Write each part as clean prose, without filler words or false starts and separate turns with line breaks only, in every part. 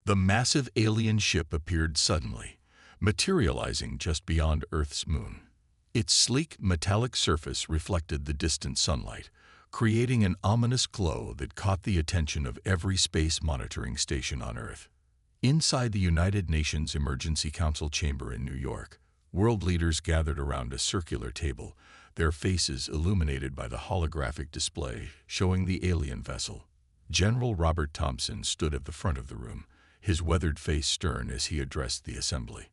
The massive alien ship appeared suddenly, materializing just beyond Earth's moon. Its sleek, metallic surface reflected the distant sunlight, creating an ominous glow that caught the attention of every space monitoring station on Earth. Inside the United Nations Emergency Council chamber in New York, world leaders gathered around a circular table, their faces illuminated by the holographic display showing the alien vessel. General Robert Thompson stood at the front of the room, his weathered face stern as he addressed the assembly.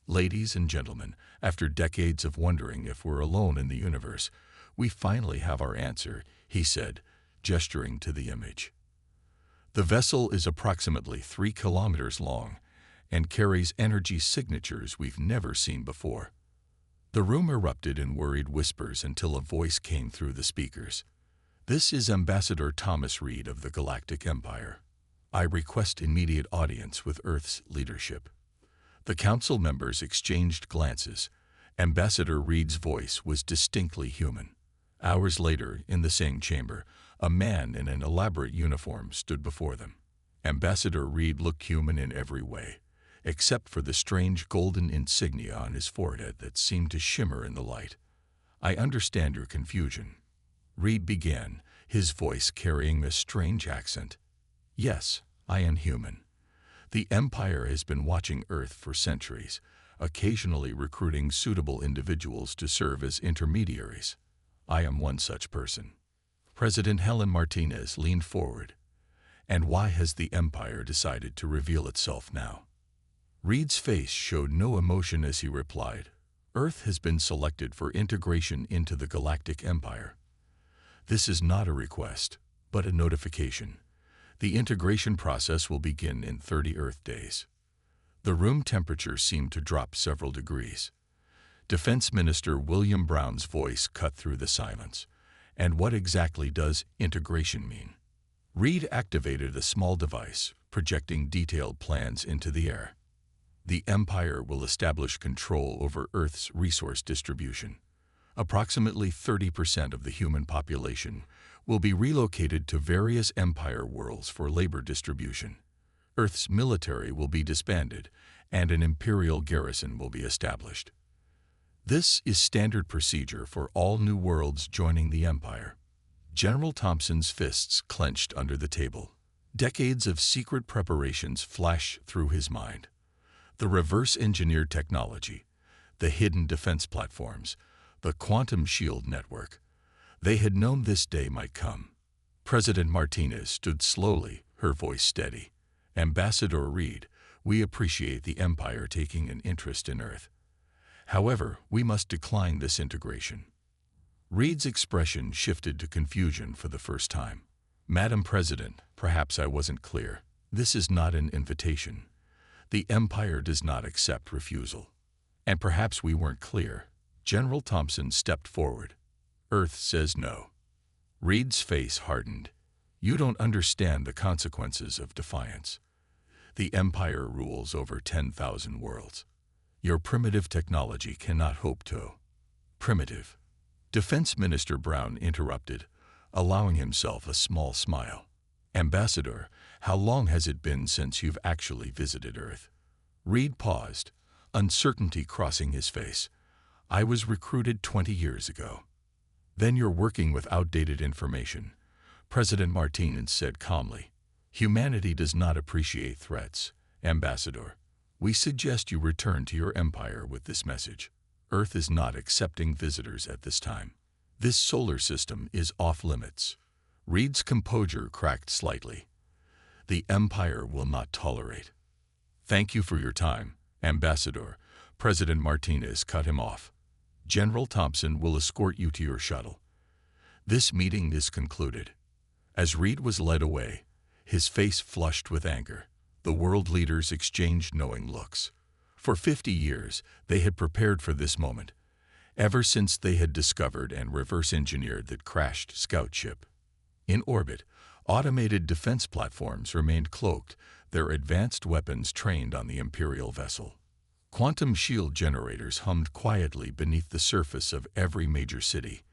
"Ladies and gentlemen, after decades of wondering if we're alone in the universe, we finally have our answer," he said, gesturing to the image. The vessel is approximately 3 kilometers long and carries energy signatures we've never seen before. The room erupted in worried whispers until a voice came through the speakers. "This is Ambassador Thomas Reed of the Galactic Empire. I request immediate audience with Earth's leadership." The council members exchanged glances. Ambassador Reed's voice was distinctly human. Hours later, in the same chamber, a man in an elaborate uniform stood before them. Ambassador Reed looked human in every way, except for the strange golden insignia on his forehead that seemed to shimmer in the light. "I understand your confusion," Reed began, his voice carrying a strange accent. "Yes, I am human. The Empire has been watching Earth for centuries, occasionally recruiting suitable individuals to serve as intermediaries. I am one such person." President Helen Martinez leaned forward. "And why has the Empire decided to reveal itself now?" Reed's face showed no emotion as he replied, "Earth has been selected for integration into the Galactic Empire. This is not a request, but a notification. The integration process will begin in 30 Earth days." The room temperature seemed to drop several degrees. Defense Minister William Brown's voice cut through the silence. "And what exactly does integration mean?" Reed activated a small device, projecting detailed plans into the air. "The Empire will establish control over Earth's resource distribution. Approximately 30% of the human population will be relocated to various Empire worlds for labor distribution. Earth's military will be disbanded, and an Imperial garrison will be established. This is standard procedure for all new worlds joining the Empire." General Thompson's fists clenched under the table. Decades of secret preparations flashed through his mind. The reverse-engineered technology, the hidden defense platforms, the quantum shield network. They had known this day might come. President Martinez stood slowly, her voice steady. "Ambassador Reed, we appreciate the Empire taking an interest in Earth. However, we must decline this integration." Reed's expression shifted to confusion for the first time. "Madam President, perhaps I wasn't clear. This is not an invitation. The Empire does not accept refusal. And perhaps we weren't clear." General Thompson stepped forward. "Earth says no." Reed's face hardened. "You don't understand the consequences of defiance. The Empire rules over 10,000 worlds. Your primitive technology cannot hope to." "Primitive?" Defense Minister Brown interrupted, allowing himself a small smile. "Ambassador, how long has it been since you've actually visited Earth?" Reed paused, uncertainty crossing his face. "I was recruited 20 years ago." "Then you're working with outdated information," President Martinez said calmly. "Humanity does not appreciate threats, Ambassador. We suggest you return to your empire with this message. Earth is not accepting visitors at this time. This solar system is off limits." Reed's composure cracked slightly. "The Empire will not tolerate." "Thank you for your time, Ambassador," President Martinez cut him off. "General Thompson will escort you to your shuttle. This meeting is concluded." As Reed was led away, his face flushed with anger. The world leaders exchanged knowing looks. For 50 years, they had prepared for this moment, ever since they had discovered and reverse-engineered that crashed scout ship. In orbit, automated defense platforms remained cloaked, their advanced weapons trained on the Imperial vessel. Quantum shield generators hummed quietly beneath the surface of every major city,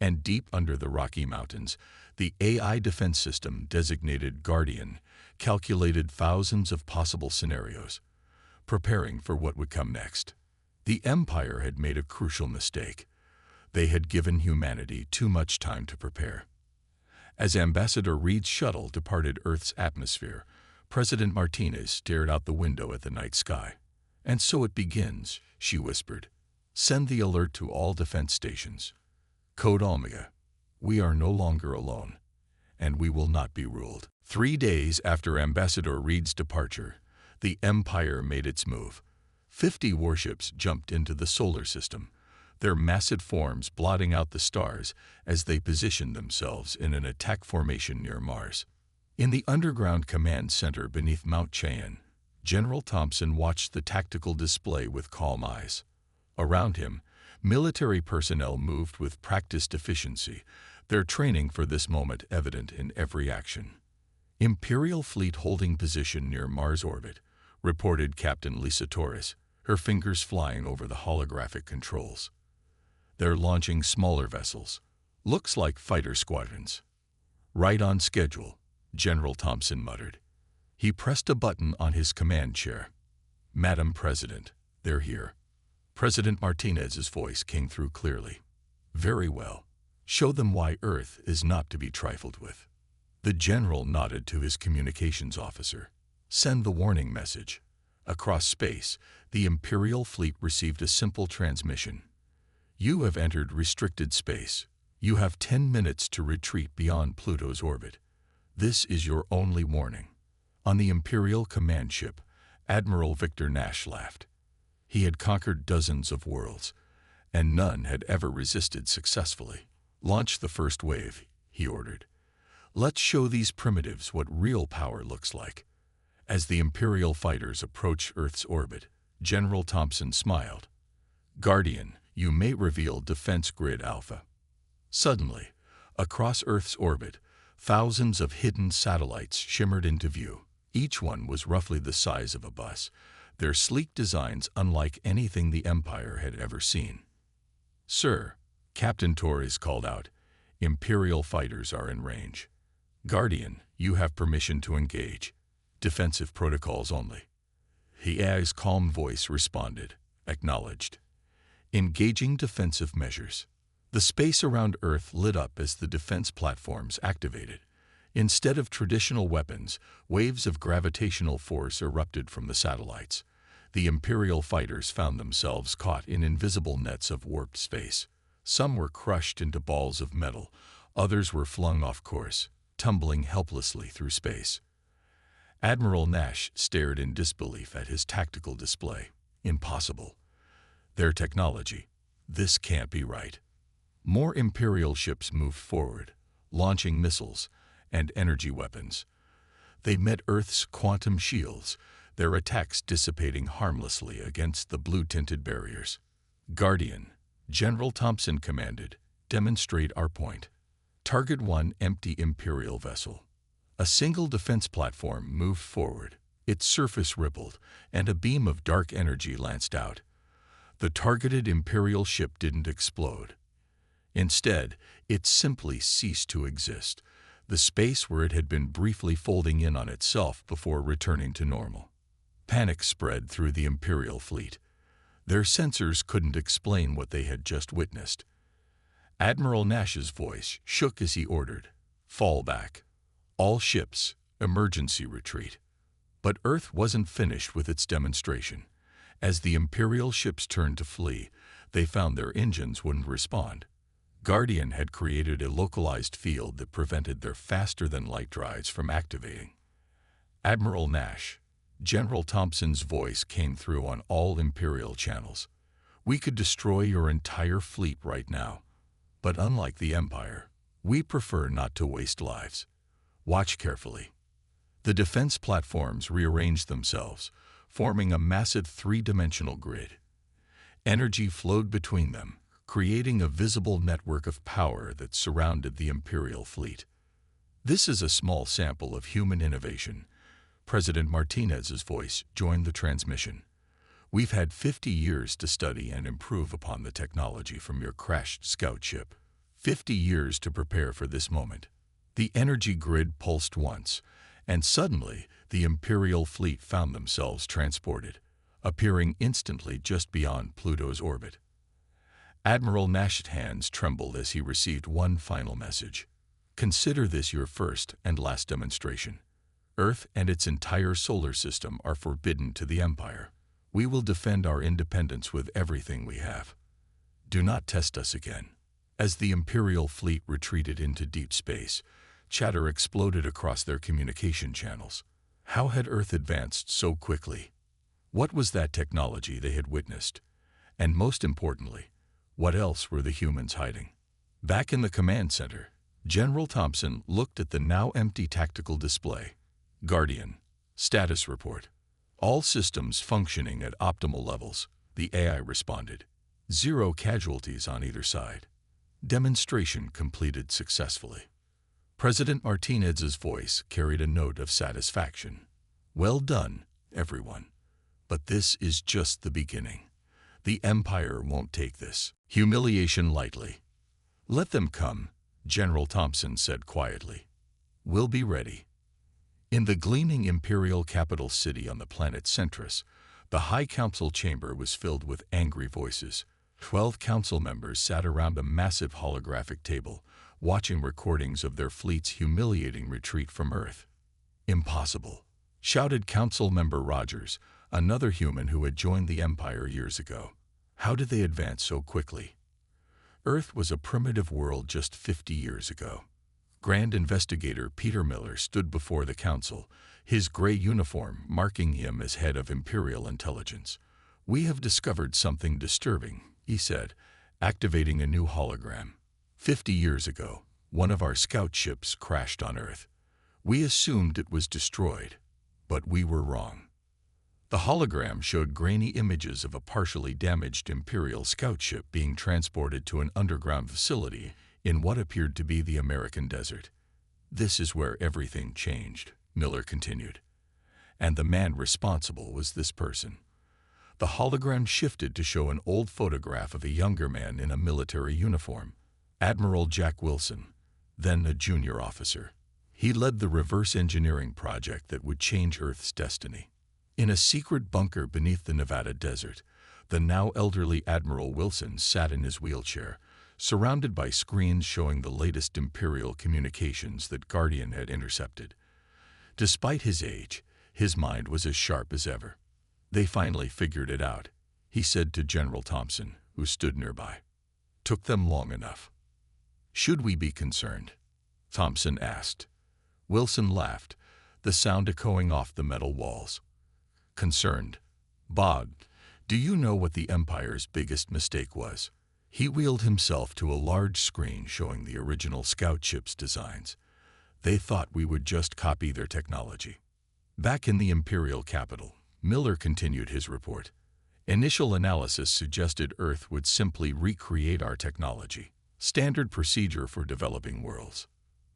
And deep under the Rocky Mountains, the AI defense system designated Guardian calculated thousands of possible scenarios, preparing for what would come next. The Empire had made a crucial mistake. They had given humanity too much time to prepare. As Ambassador Reed's shuttle departed Earth's atmosphere, President Martinez stared out the window at the night sky. "And so it begins," she whispered. "Send the alert to all defense stations. Code Omega. We are no longer alone, and we will not be ruled." 3 days after Ambassador Reed's departure, the Empire made its move. 50 warships jumped into the solar system, their massive forms blotting out the stars as they positioned themselves in an attack formation near Mars. In the underground command center beneath Mount Cheyenne, General Thompson watched the tactical display with calm eyes. Around him, military personnel moved with practiced efficiency, their training for this moment evident in every action. "Imperial fleet holding position near Mars orbit," reported Captain Lisa Torres, her fingers flying over the holographic controls. "They're launching smaller vessels. Looks like fighter squadrons." "Right on schedule," General Thompson muttered. He pressed a button on his command chair. "Madam President, they're here." President Martinez's voice came through clearly. "Very well. Show them why Earth is not to be trifled with." The general nodded to his communications officer. "Send the warning message." Across space, the Imperial fleet received a simple transmission. "You have entered restricted space. You have 10 minutes to retreat beyond Pluto's orbit. This is your only warning." On the Imperial command ship, Admiral Victor Nash laughed. He had conquered dozens of worlds, and none had ever resisted successfully. "Launch the first wave," he ordered. "Let's show these primitives what real power looks like." As the Imperial fighters approached Earth's orbit, General Thompson smiled. "Guardian, you may reveal Defense Grid Alpha." Suddenly, across Earth's orbit, thousands of hidden satellites shimmered into view. Each one was roughly the size of a bus, their sleek designs unlike anything the Empire had ever seen. "Sir," Captain Torres called out, "Imperial fighters are in range." "Guardian, you have permission to engage. Defensive protocols only." The AI's calm voice responded, "Acknowledged." Engaging defensive measures. The space around Earth lit up as the defense platforms activated. Instead of traditional weapons, waves of gravitational force erupted from the satellites. The Imperial fighters found themselves caught in invisible nets of warped space. Some were crushed into balls of metal, others were flung off course, tumbling helplessly through space. Admiral Nash stared in disbelief at his tactical display. Impossible. Their technology. This can't be right. More Imperial ships moved forward, launching missiles and energy weapons. They met Earth's quantum shields, their attacks dissipating harmlessly against the blue-tinted barriers. "Guardian," General Thompson commanded, "demonstrate our point." Target 1 empty Imperial vessel. A single defense platform moved forward. Its surface rippled, and a beam of dark energy lanced out. The targeted Imperial ship didn't explode. Instead, it simply ceased to exist, the space where it had been briefly folding in on itself before returning to normal. Panic spread through the Imperial fleet. Their sensors couldn't explain what they had just witnessed. Admiral Nash's voice shook as he ordered, "Fall back. All ships, emergency retreat." But Earth wasn't finished with its demonstration. As the Imperial ships turned to flee, they found their engines wouldn't respond. Guardian had created a localized field that prevented their faster-than-light drives from activating. "Admiral Nash," General Thompson's voice came through on all Imperial channels. "We could destroy your entire fleet right now. But unlike the Empire, we prefer not to waste lives. Watch carefully." The defense platforms rearranged themselves, forming a massive three-dimensional grid. Energy flowed between them, creating a visible network of power that surrounded the Imperial fleet. "This is a small sample of human innovation." President Martinez's voice joined the transmission. "We've had 50 years to study and improve upon the technology from your crashed scout ship. 50 years to prepare for this moment. The energy grid pulsed once, and suddenly the Imperial fleet found themselves transported, appearing instantly just beyond Pluto's orbit. Admiral Nash's hands trembled as he received one final message. Consider this your first and last demonstration. Earth and its entire solar system are forbidden to the Empire. We will defend our independence with everything we have. Do not test us again. As the Imperial fleet retreated into deep space, chatter exploded across their communication channels. How had Earth advanced so quickly? What was that technology they had witnessed? And most importantly, what else were the humans hiding? Back in the command center, General Thompson looked at the now empty tactical display. Guardian, status report. All systems functioning at optimal levels, the AI responded. 0 casualties on either side. Demonstration completed successfully. President Martinez's voice carried a note of satisfaction. Well done, everyone. But this is just the beginning. The Empire won't take this humiliation lightly. Let them come, General Thompson said quietly. We'll be ready. In the gleaming Imperial capital city on the planet Centris, the High Council chamber was filled with angry voices. 12 council members sat around a massive holographic table, watching recordings of their fleet's humiliating retreat from Earth. Impossible, shouted Council Member Rogers, another human who had joined the Empire years ago. How did they advance so quickly? Earth was a primitive world just 50 years ago. Grand Investigator Peter Miller stood before the council, his gray uniform marking him as head of Imperial Intelligence. We have discovered something disturbing, he said, activating a new hologram. 50 years ago, one of our scout ships crashed on Earth. We assumed it was destroyed, but we were wrong. The hologram showed grainy images of a partially damaged Imperial scout ship being transported to an underground facility in what appeared to be the American desert. This is where everything changed, Miller continued. And the man responsible was this person. The hologram shifted to show an old photograph of a younger man in a military uniform, Admiral Jack Wilson, then a junior officer. He led the reverse engineering project that would change Earth's destiny. In a secret bunker beneath the Nevada desert, the now elderly Admiral Wilson sat in his wheelchair, surrounded by screens showing the latest Imperial communications that Guardian had intercepted. Despite his age, his mind was as sharp as ever. They finally figured it out, he said to General Thompson, who stood nearby. Took them long enough. Should we be concerned? Thompson asked. Wilson laughed, the sound echoing off the metal walls. Concerned. Bob, do you know what the Empire's biggest mistake was? He wheeled himself to a large screen showing the original scout ship's designs. They thought we would just copy their technology. Back in the Imperial capital, Miller continued his report. Initial analysis suggested Earth would simply recreate our technology, standard procedure for developing worlds.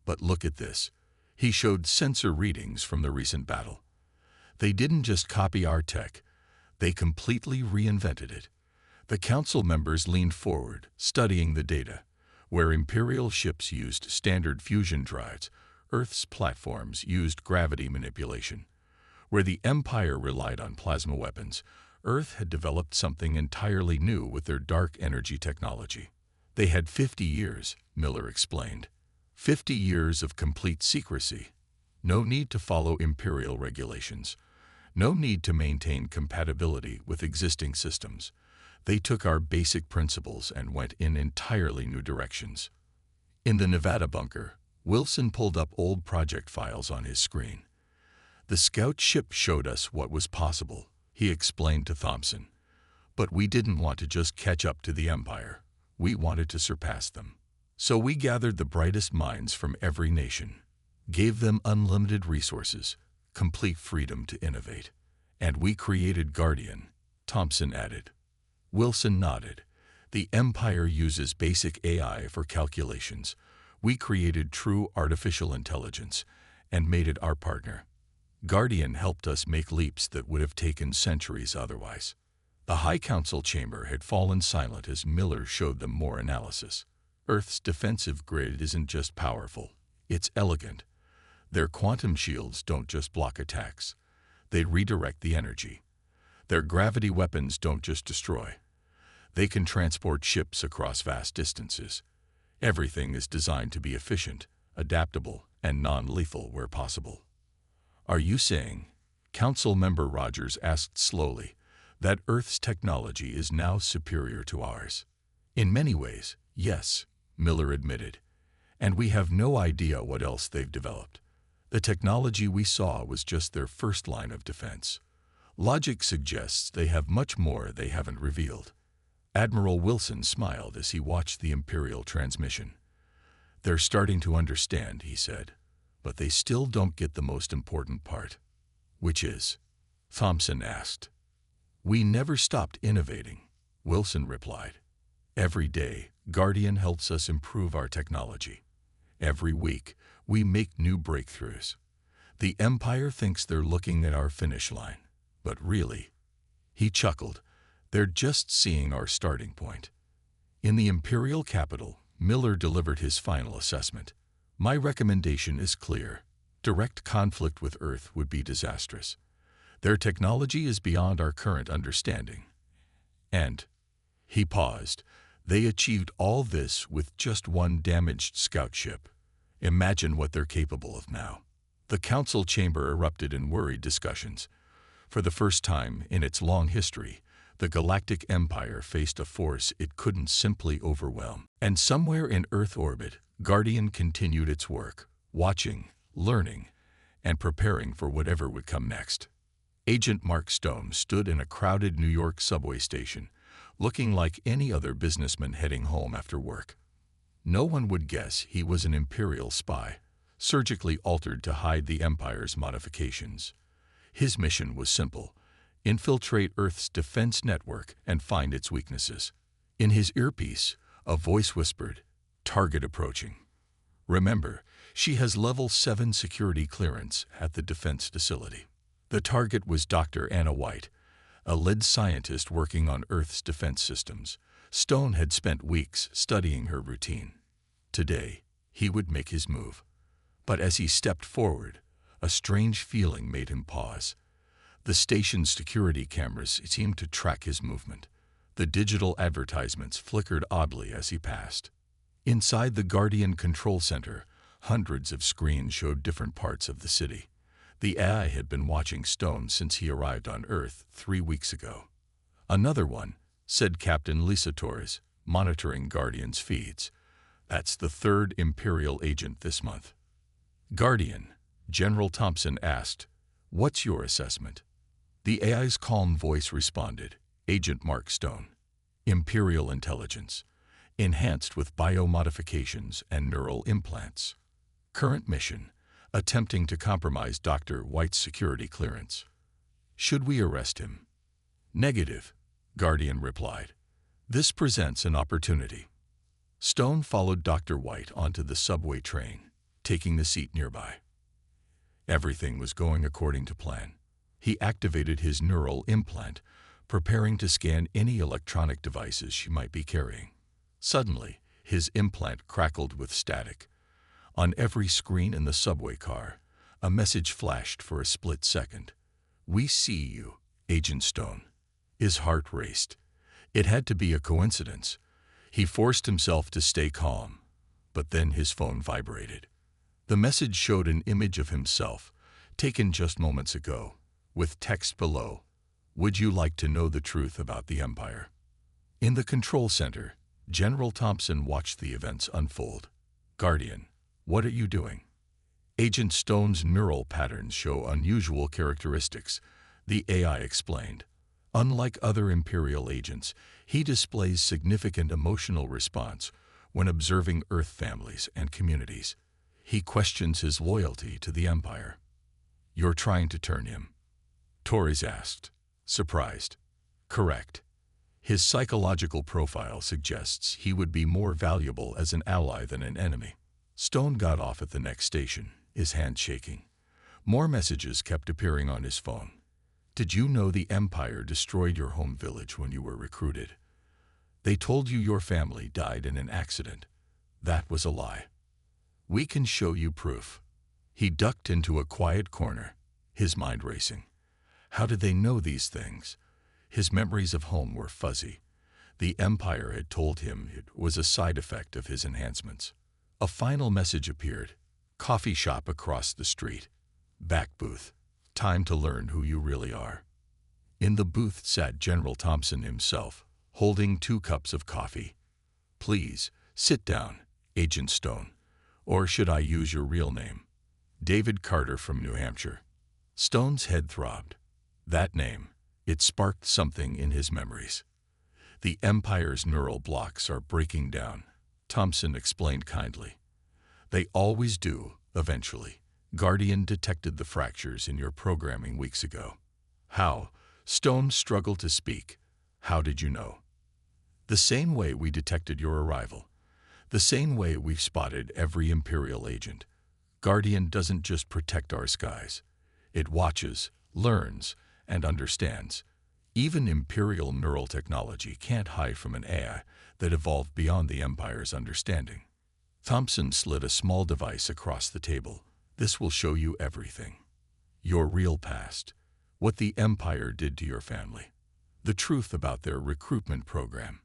But look at this. He showed sensor readings from the recent battle. They didn't just copy our tech, they completely reinvented it. The council members leaned forward, studying the data. Where Imperial ships used standard fusion drives, Earth's platforms used gravity manipulation. Where the Empire relied on plasma weapons, Earth had developed something entirely new with their dark energy technology. They had 50 years, Miller explained. 50 years of complete secrecy. No need to follow Imperial regulations. No need to maintain compatibility with existing systems. They took our basic principles and went in entirely new directions. In the Nevada bunker, Wilson pulled up old project files on his screen. The scout ship showed us what was possible, he explained to Thompson. But we didn't want to just catch up to the Empire. We wanted to surpass them. So we gathered the brightest minds from every nation, gave them unlimited resources, complete freedom to innovate. And we created Guardian, Thompson added. Wilson nodded. The Empire uses basic AI for calculations. We created true artificial intelligence and made it our partner. Guardian helped us make leaps that would have taken centuries otherwise. The High Council chamber had fallen silent as Miller showed them more analysis. Earth's defensive grid isn't just powerful, it's elegant. Their quantum shields don't just block attacks, they redirect the energy. Their gravity weapons don't just destroy, they can transport ships across vast distances. Everything is designed to be efficient, adaptable, and non-lethal where possible. Are you saying, Council Member Rogers asked slowly, that Earth's technology is now superior to ours? In many ways, yes, Miller admitted. And we have no idea what else they've developed. The technology we saw was just their first line of defense. Logic suggests they have much more they haven't revealed. Admiral Wilson smiled as he watched the Imperial transmission. They're starting to understand, he said, but they still don't get the most important part. Which is? Thompson asked. We never stopped innovating, Wilson replied. Every day, Guardian helps us improve our technology. Every week, we make new breakthroughs. The Empire thinks they're looking at our finish line, but really, he chuckled, they're just seeing our starting point. In the Imperial capital, Miller delivered his final assessment. My recommendation is clear. Direct conflict with Earth would be disastrous. Their technology is beyond our current understanding. And, he paused, they achieved all this with just one damaged scout ship. Imagine what they're capable of now. The council chamber erupted in worried discussions. For the first time in its long history, the Galactic Empire faced a force it couldn't simply overwhelm. And somewhere in Earth orbit, Guardian continued its work, watching, learning, and preparing for whatever would come next. Agent Mark Stone stood in a crowded New York subway station, looking like any other businessman heading home after work. No one would guess he was an Imperial spy, surgically altered to hide the Empire's modifications. His mission was simple: infiltrate Earth's defense network and find its weaknesses. In his earpiece, a voice whispered, "Target approaching. Remember, she has level 7 security clearance at the defense facility." The target was Dr. Anna White, a lead scientist working on Earth's defense systems. Stone had spent weeks studying her routine. Today, he would make his move. But as he stepped forward, a strange feeling made him pause. The station's security cameras seemed to track his movement. The digital advertisements flickered oddly as he passed. Inside the Guardian Control Center, hundreds of screens showed different parts of the city. The AI had been watching Stone since he arrived on Earth 3 weeks ago. Another one, said Captain Lisa Torres, monitoring Guardian's feeds. That's the 3rd Imperial agent this month. Guardian, General Thompson asked, what's your assessment? The AI's calm voice responded, Agent Mark Stone. Imperial intelligence, enhanced with biomodifications and neural implants. Current mission, attempting to compromise Dr. White's security clearance. Should we arrest him? Negative, Guardian replied. This presents an opportunity. Stone followed Dr. White onto the subway train, taking the seat nearby. Everything was going according to plan. He activated his neural implant, preparing to scan any electronic devices she might be carrying. Suddenly, his implant crackled with static. On every screen in the subway car, a message flashed for a split second. We see you, Agent Stone. His heart raced. It had to be a coincidence. He forced himself to stay calm, but then his phone vibrated. The message showed an image of himself, taken just moments ago, with text below, "Would you like to know the truth about the Empire?" In the control center, General Thompson watched the events unfold. Guardian, what are you doing? Agent Stone's neural patterns show unusual characteristics, the AI explained. Unlike other Imperial agents, he displays significant emotional response when observing Earth families and communities. He questions his loyalty to the Empire. You're trying to turn him? Torres asked, surprised. Correct. His psychological profile suggests he would be more valuable as an ally than an enemy. Stone got off at the next station, his hand shaking. More messages kept appearing on his phone. Did you know the Empire destroyed your home village when you were recruited? They told you your family died in an accident. That was a lie. We can show you proof. He ducked into a quiet corner, his mind racing. How did they know these things? His memories of home were fuzzy. The Empire had told him it was a side effect of his enhancements. A final message appeared. Coffee shop across the street. Back booth. Time to learn who you really are. In the booth sat General Thompson himself, holding 2 cups of coffee. Please, sit down, Agent Stone. Or should I use your real name? David Carter from New Hampshire. Stone's head throbbed. That name, it sparked something in his memories. The Empire's neural blocks are breaking down, Thompson explained kindly. They always do, eventually. Guardian detected the fractures in your programming weeks ago. How? Stone struggled to speak. How did you know? The same way we detected your arrival. The same way we've spotted every Imperial agent. Guardian doesn't just protect our skies. It watches, learns, and understands. Even Imperial neural technology can't hide from an AI that evolved beyond the Empire's understanding. Thompson slid a small device across the table. This will show you everything. Your real past. What the Empire did to your family. The truth about their recruitment program.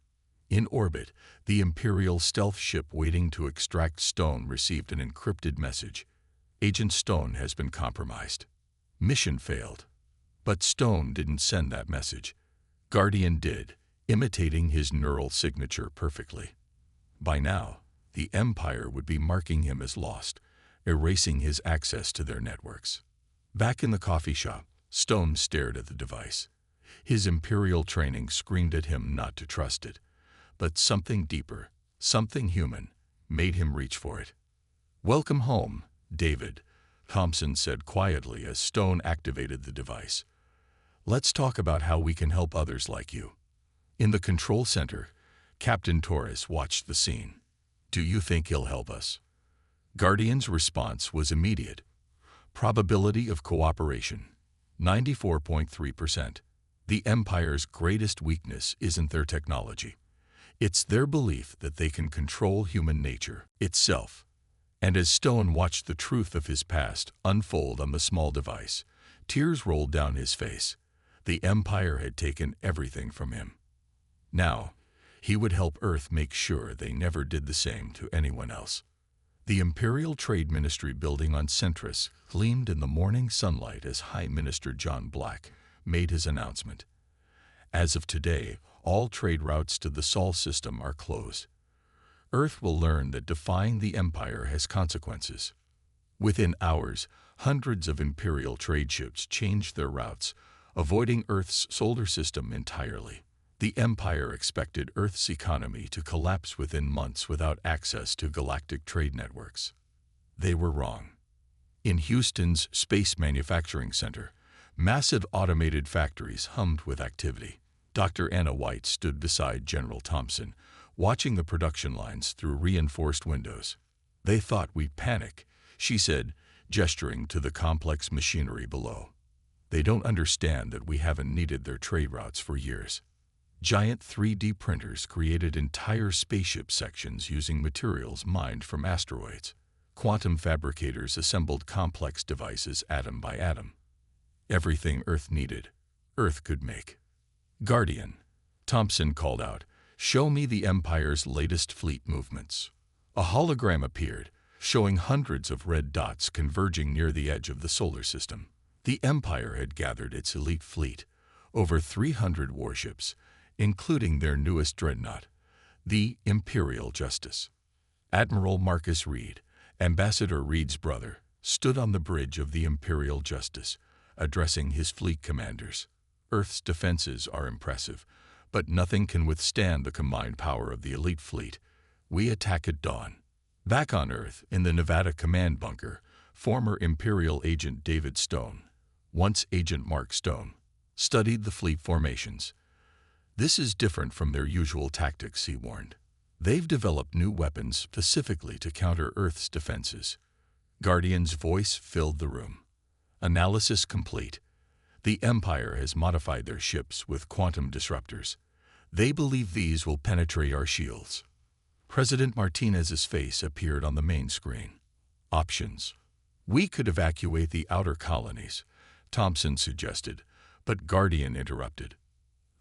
In orbit, the Imperial stealth ship waiting to extract Stone received an encrypted message. Agent Stone has been compromised. Mission failed. But Stone didn't send that message. Guardian did, imitating his neural signature perfectly. By now, the Empire would be marking him as lost, erasing his access to their networks. Back in the coffee shop, Stone stared at the device. His Imperial training screamed at him not to trust it. But something deeper, something human, made him reach for it. "Welcome home, David," Thompson said quietly as Stone activated the device. "Let's talk about how we can help others like you." In the control center, Captain Torres watched the scene. "Do you think he'll help us?" Guardian's response was immediate. Probability of cooperation, 94.3%. The Empire's greatest weakness isn't their technology. It's their belief that they can control human nature itself. And as Stone watched the truth of his past unfold on the small device, tears rolled down his face. The Empire had taken everything from him. Now, he would help Earth make sure they never did the same to anyone else. The Imperial Trade Ministry building on Centris gleamed in the morning sunlight as High Minister John Black made his announcement. As of today, all trade routes to the Sol system are closed. Earth will learn that defying the Empire has consequences. Within hours, hundreds of Imperial trade ships changed their routes, avoiding Earth's solar system entirely. The Empire expected Earth's economy to collapse within months without access to galactic trade networks. They were wrong. In Houston's Space Manufacturing Center, massive automated factories hummed with activity. Dr. Anna White stood beside General Thompson, watching the production lines through reinforced windows. "They thought we'd panic," she said, gesturing to the complex machinery below. "They don't understand that we haven't needed their trade routes for years." Giant 3D printers created entire spaceship sections using materials mined from asteroids. Quantum fabricators assembled complex devices atom by atom. Everything Earth needed, Earth could make. "Guardian," Thompson called out, "show me the Empire's latest fleet movements." A hologram appeared, showing hundreds of red dots converging near the edge of the solar system. The Empire had gathered its elite fleet, over 300 warships, including their newest dreadnought, the Imperial Justice. Admiral Marcus Reed, Ambassador Reed's brother, stood on the bridge of the Imperial Justice, addressing his fleet commanders. "Earth's defenses are impressive, but nothing can withstand the combined power of the elite fleet. We attack at dawn." Back on Earth, in the Nevada command bunker, former Imperial agent David Stone, once Agent Mark Stone, studied the fleet formations. "This is different from their usual tactics," he warned. "They've developed new weapons specifically to counter Earth's defenses." Guardian's voice filled the room. "Analysis complete. The Empire has modified their ships with quantum disruptors. They believe these will penetrate our shields." President Martinez's face appeared on the main screen. Options. We could evacuate the outer colonies, Thompson suggested, but Guardian interrupted.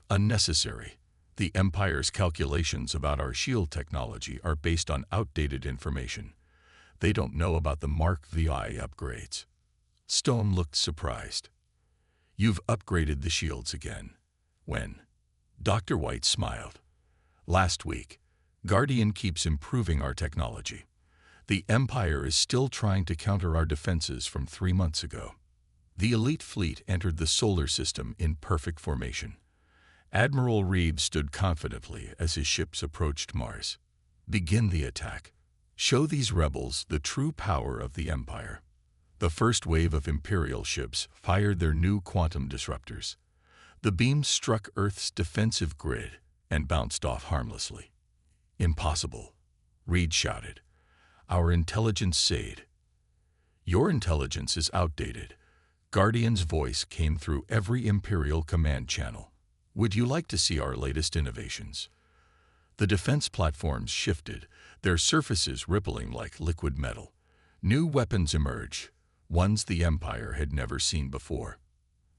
Unnecessary. The Empire's calculations about our shield technology are based on outdated information. They don't know about the Mark VI upgrades. Stone looked surprised. You've upgraded the shields again. When? Dr. White smiled. Last week. Guardian keeps improving our technology. The Empire is still trying to counter our defenses from 3 months ago. The elite fleet entered the solar system in perfect formation. Admiral Reed stood confidently as his ships approached Mars. Begin the attack. Show these rebels the true power of the Empire. The first wave of Imperial ships fired their new quantum disruptors. The beams struck Earth's defensive grid and bounced off harmlessly. Impossible, Reed shouted. Our intelligence said. Your intelligence is outdated. Guardian's voice came through every Imperial command channel. Would you like to see our latest innovations? The defense platforms shifted, their surfaces rippling like liquid metal. New weapons emerged, ones the Empire had never seen before.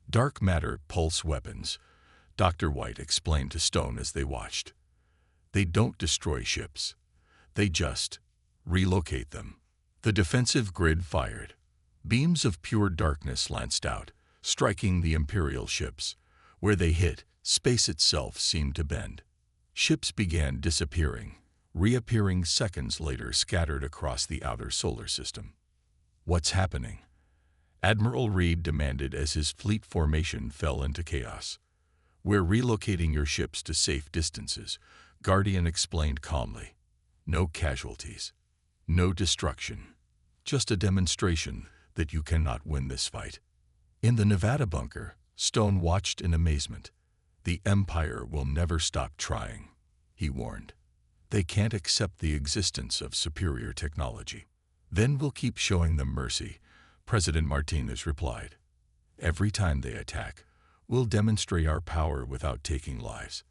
Dark matter pulse weapons, Dr. White explained to Stone as they watched. They don't destroy ships. They just relocate them. The defensive grid fired. Beams of pure darkness lanced out, striking the Imperial ships. Where they hit, space itself seemed to bend. Ships began disappearing, reappearing seconds later scattered across the outer solar system. What's happening? Admiral Reed demanded as his fleet formation fell into chaos. We're relocating your ships to safe distances, Guardian explained calmly. No casualties. No destruction. Just a demonstration that you cannot win this fight. In the Nevada bunker, Stone watched in amazement. The Empire will never stop trying, he warned. They can't accept the existence of superior technology. Then we'll keep showing them mercy, President Martinez replied. Every time they attack, we'll demonstrate our power without taking lives.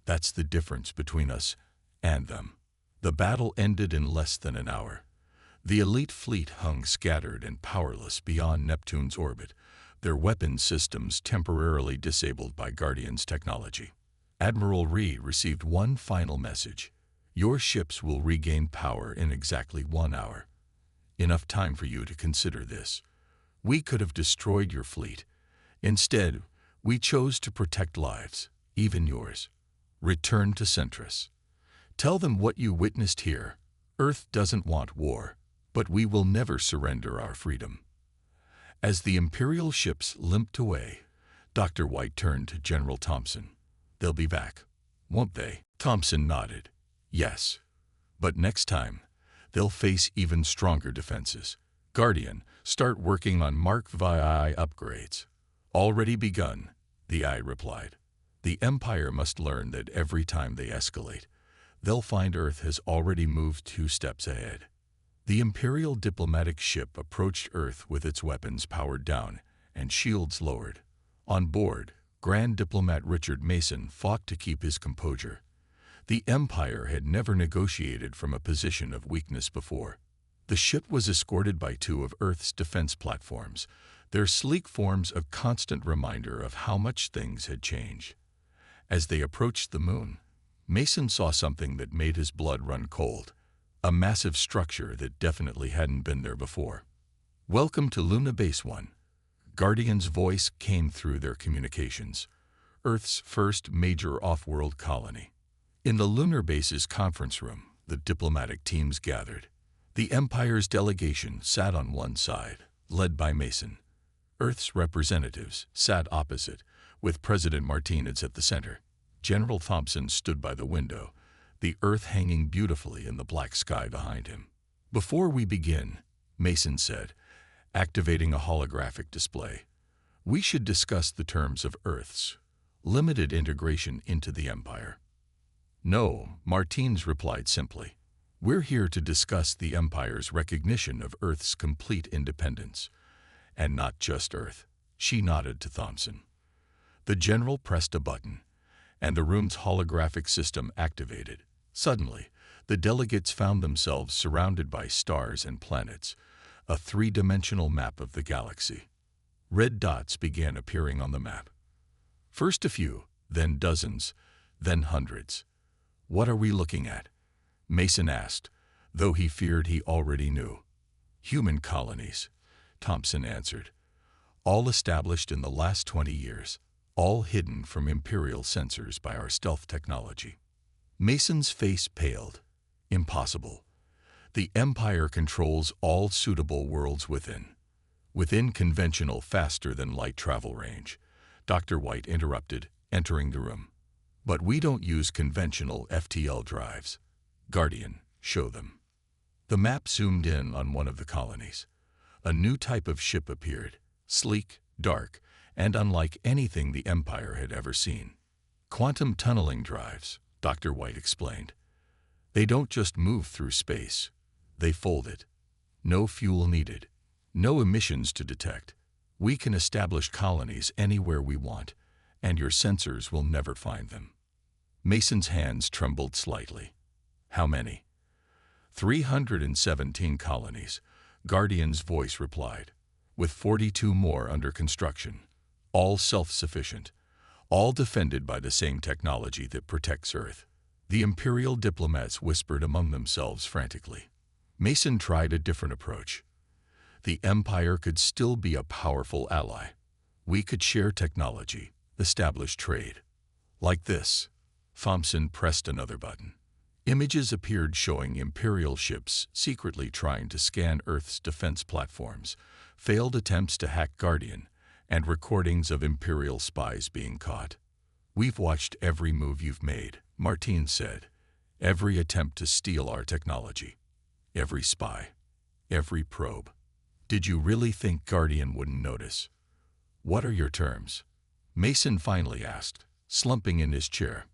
That's the difference between us and them. The battle ended in less than an hour. The elite fleet hung scattered and powerless beyond Neptune's orbit, their weapon systems temporarily disabled by Guardian's technology. Admiral Reed received one final message. Your ships will regain power in exactly 1 hour. Enough time for you to consider this. We could have destroyed your fleet. Instead, we chose to protect lives, even yours. Return to Centris. Tell them what you witnessed here. Earth doesn't want war, but we will never surrender our freedom. As the Imperial ships limped away, Dr. White turned to General Thompson. They'll be back, won't they? Thompson nodded. Yes. But next time, they'll face even stronger defenses. Guardian, start working on Mark VI upgrades. Already begun, the Eye replied. The Empire must learn that every time they escalate, they'll find Earth has already moved 2 steps ahead. The Imperial diplomatic ship approached Earth with its weapons powered down and shields lowered. On board, Grand Diplomat Richard Mason fought to keep his composure. The Empire had never negotiated from a position of weakness before. The ship was escorted by 2 of Earth's defense platforms, their sleek forms a constant reminder of how much things had changed. As they approached the moon, Mason saw something that made his blood run cold, a massive structure that definitely hadn't been there before. Welcome to Luna Base 1. Guardian's voice came through their communications, Earth's first major off-world colony. In the lunar base's conference room, the diplomatic teams gathered. The Empire's delegation sat on one side, led by Mason. Earth's representatives sat opposite, with President Martinez at the center. General Thompson stood by the window, the Earth hanging beautifully in the black sky behind him. Before we begin, Mason said, activating a holographic display, we should discuss the terms of Earth's limited integration into the Empire. No, Martinez replied simply. We're here to discuss the Empire's recognition of Earth's complete independence. And not just Earth. She nodded to Thompson. The general pressed a button, and the room's holographic system activated. Suddenly, The delegates found themselves surrounded by stars and planets, a three-dimensional map of the galaxy. Red dots began appearing on the map. First a few, then dozens, then hundreds. "What are we looking at?" Mason asked, though he feared he already knew. "Human colonies," Thompson answered. "All established in the last 20 years, all hidden from Imperial sensors by our stealth technology." Mason's face paled. "Impossible. The Empire controls all suitable worlds within conventional faster-than-light travel range," Dr. White interrupted, entering the room. "But we don't use conventional FTL drives. Guardian, show them." The map zoomed in on one of the colonies. A new type of ship appeared, sleek, dark, and unlike anything the Empire had ever seen. "Quantum tunneling drives," Dr. White explained. "They don't just move through space. They fold it. No fuel needed. No emissions to detect. We can establish colonies anywhere we want, and your sensors will never find them." Mason's hands trembled slightly. "How many?" 317 colonies, Guardian's voice replied, with 42 more under construction, all self-sufficient, all defended by the same technology that protects Earth. The Imperial diplomats whispered among themselves frantically. Mason tried a different approach. The Empire could still be a powerful ally. We could share technology, establish trade. Like this. Thompson pressed another button. Images appeared showing Imperial ships secretly trying to scan Earth's defense platforms, failed attempts to hack Guardian, and recordings of Imperial spies being caught. "We've watched every move you've made," Martine said. "Every attempt to steal our technology. Every spy. Every probe. Did you really think Guardian wouldn't notice?" "What are your terms?" Mason finally asked, slumping in his chair.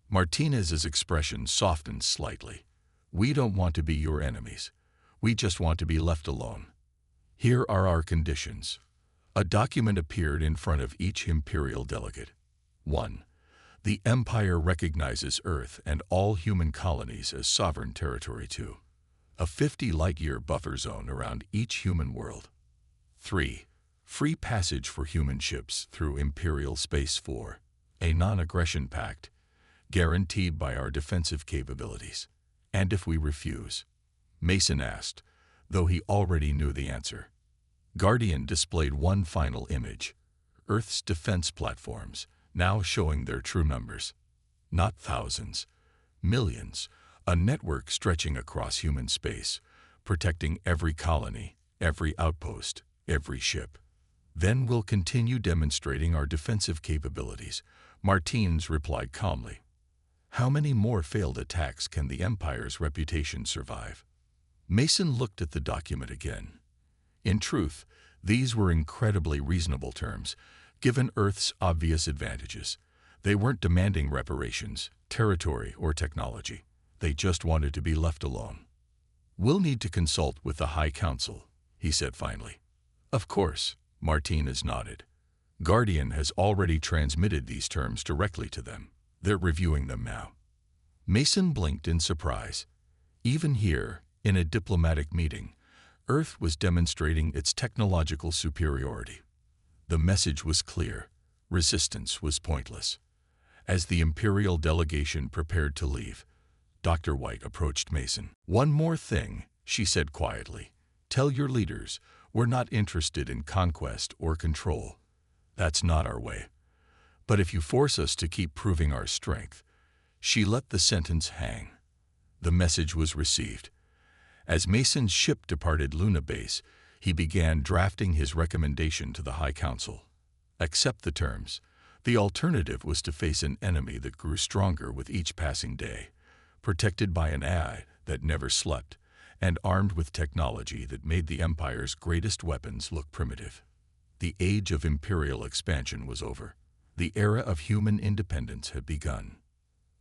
Martinez's expression softened slightly. "We don't want to be your enemies. We just want to be left alone. Here are our conditions." A document appeared in front of each Imperial delegate. 1. The Empire recognizes Earth and all human colonies as sovereign territory. 2. A 50-light-year buffer zone around each human world. 3. Free passage for human ships through Imperial space. 4. A non-aggression pact, guaranteed by our defensive capabilities. "And if we refuse?" Mason asked, though he already knew the answer. Guardian displayed one final image, Earth's defense platforms, now showing their true numbers. Not thousands, millions, a network stretching across human space, protecting every colony, every outpost, every ship. "Then we'll continue demonstrating our defensive capabilities," Martins replied calmly. "How many more failed attacks can the Empire's reputation survive?" Mason looked at the document again. In truth, these were incredibly reasonable terms, given Earth's obvious advantages. They weren't demanding reparations, territory, or technology. They just wanted to be left alone. "We'll need to consult with the High Council," he said finally. "Of course," Martinez nodded. "Guardian has already transmitted these terms directly to them. They're reviewing them now." Mason blinked in surprise. Even here, in a diplomatic meeting, Earth was demonstrating its technological superiority. The message was clear. Resistance was pointless. As the Imperial delegation prepared to leave, Dr. White approached Mason. "One more thing," she said quietly. "Tell your leaders we're not interested in conquest or control. That's not our way. But if you force us to keep proving our strength..." She let the sentence hang. The message was received. As Mason's ship departed Luna Base, he began drafting his recommendation to the High Council. Accept the terms. The alternative was to face an enemy that grew stronger with each passing day, protected by an AI that never slept, and armed with technology that made the Empire's greatest weapons look primitive. The age of Imperial expansion was over. The era of human independence had begun.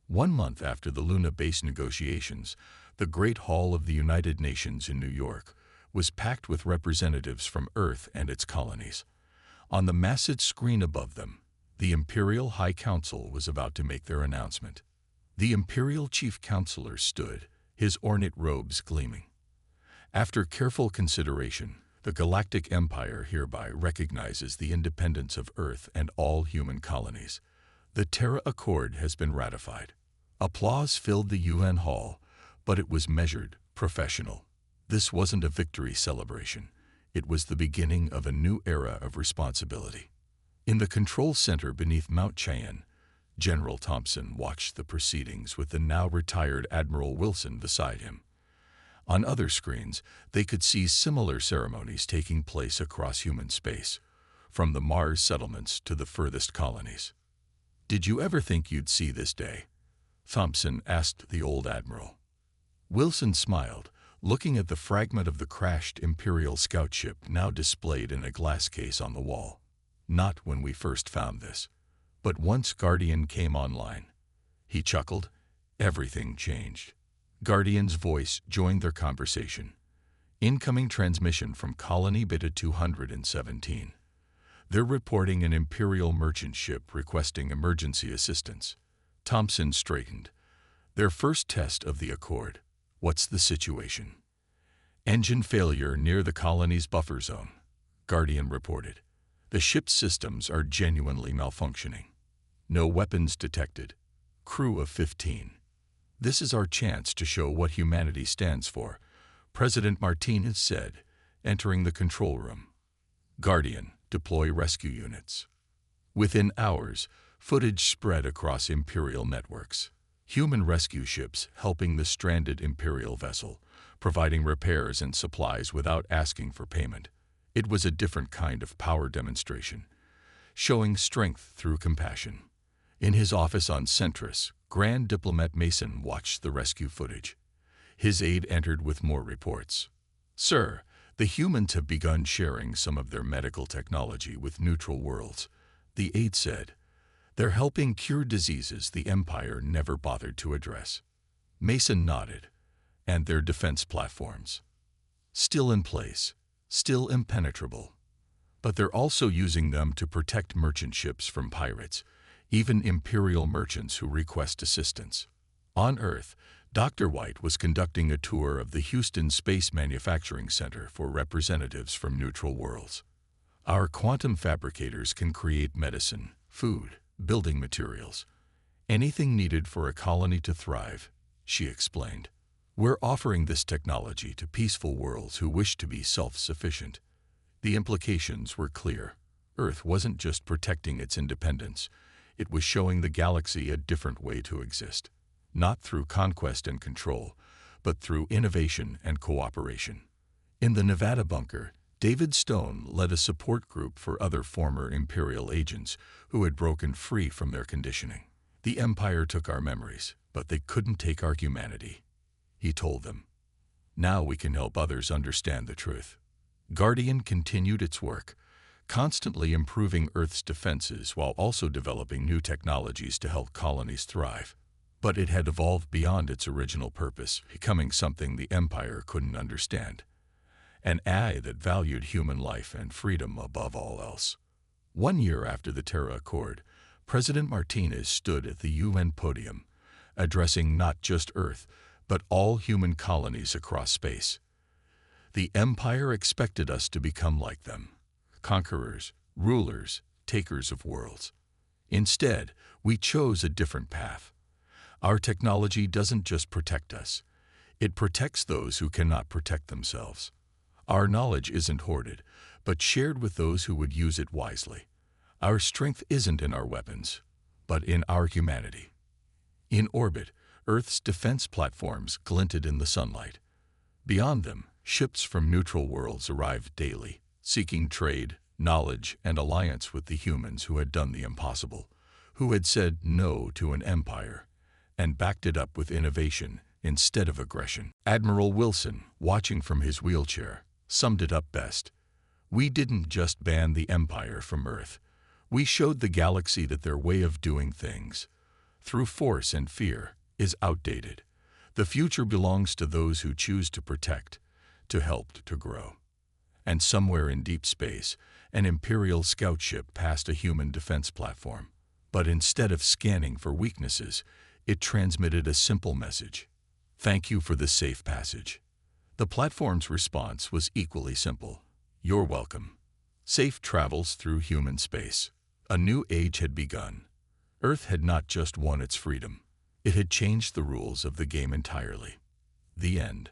1 month after the Luna Base negotiations, the Great Hall of the United Nations in New York was packed with representatives from Earth and its colonies. On the massive screen above them, the Imperial High Council was about to make their announcement. The Imperial Chief Counselor stood, his ornate robes gleaming. After careful consideration, the Galactic Empire hereby recognizes the independence of Earth and all human colonies. The Terra Accord has been ratified. Applause filled the UN hall, but it was measured, professional. This wasn't a victory celebration. It was the beginning of a new era of responsibility. In the control center beneath Mount Cheyenne, General Thompson watched the proceedings with the now retired Admiral Wilson beside him. On other screens, they could see similar ceremonies taking place across human space, from the Mars settlements to the furthest colonies. "Did you ever think you'd see this day?" Thompson asked the old admiral. Wilson smiled, looking at the fragment of the crashed Imperial scout ship now displayed in a glass case on the wall. "Not when we first found this, but once Guardian came online." He chuckled. Everything changed. Guardian's voice joined their conversation. "Incoming transmission from Colony Beta 217. They're reporting an Imperial merchant ship requesting emergency assistance." Thompson straightened. "Their first test of the Accord. What's the situation?" "Engine failure near the colony's buffer zone," Guardian reported. "The ship's systems are genuinely malfunctioning. No weapons detected. Crew of 15. This is our chance to show what humanity stands for," President Martinez said, entering the control room. "Guardian, deploy rescue units." Within hours, footage spread across Imperial networks. Human rescue ships helping the stranded Imperial vessel, providing repairs and supplies without asking for payment. It was a different kind of power demonstration, showing strength through compassion. In his office on Centris, Grand Diplomat Mason watched the rescue footage. His aide entered with more reports. "Sir, the humans have begun sharing some of their medical technology with neutral worlds," the aide said. "They're helping cure diseases the Empire never bothered to address." Mason nodded. "And their defense platforms?" "Still in place, still impenetrable. But they're also using them to protect merchant ships from pirates, even Imperial merchants who request assistance." On Earth, Dr. White was conducting a tour of the Houston Space Manufacturing Center for representatives from neutral worlds. "Our quantum fabricators can create medicine, food, building materials, anything needed for a colony to thrive," she explained. "We're offering this technology to peaceful worlds who wish to be self-sufficient." The implications were clear. Earth wasn't just protecting its independence. It was showing the galaxy a different way to exist. Not through conquest and control, but through innovation and cooperation. In the Nevada bunker, David Stone led a support group for other former Imperial agents who had broken free from their conditioning. "The Empire took our memories, but they couldn't take our humanity," he told them. "Now we can help others understand the truth." Guardian continued its work, constantly improving Earth's defenses while also developing new technologies to help colonies thrive. But it had evolved beyond its original purpose, becoming something the Empire couldn't understand. An AI that valued human life and freedom above all else. 1 year after the Terra Accord, President Martinez stood at the UN podium, addressing not just Earth, but all human colonies across space. "The Empire expected us to become like them. Conquerors, rulers, takers of worlds. Instead, we chose a different path. Our technology doesn't just protect us. It protects those who cannot protect themselves. Our knowledge isn't hoarded, but shared with those who would use it wisely. Our strength isn't in our weapons, but in our humanity." In orbit, Earth's defense platforms glinted in the sunlight. Beyond them, ships from neutral worlds arrived daily, seeking trade, knowledge, and alliance with the humans who had done the impossible, who had said no to an empire, and backed it up with innovation instead of aggression. Admiral Wilson, watching from his wheelchair, summed it up best. "We didn't just ban the Empire from Earth. We showed the galaxy that their way of doing things, through force and fear, is outdated. The future belongs to those who choose to protect, to help to grow." And somewhere in deep space, an Imperial scout ship passed a human defense platform. But instead of scanning for weaknesses, it transmitted a simple message. Thank you for the safe passage. The platform's response was equally simple. You're welcome. Safe travels through human space. A new age had begun. Earth had not just won its freedom. It had changed the rules of the game entirely. The end.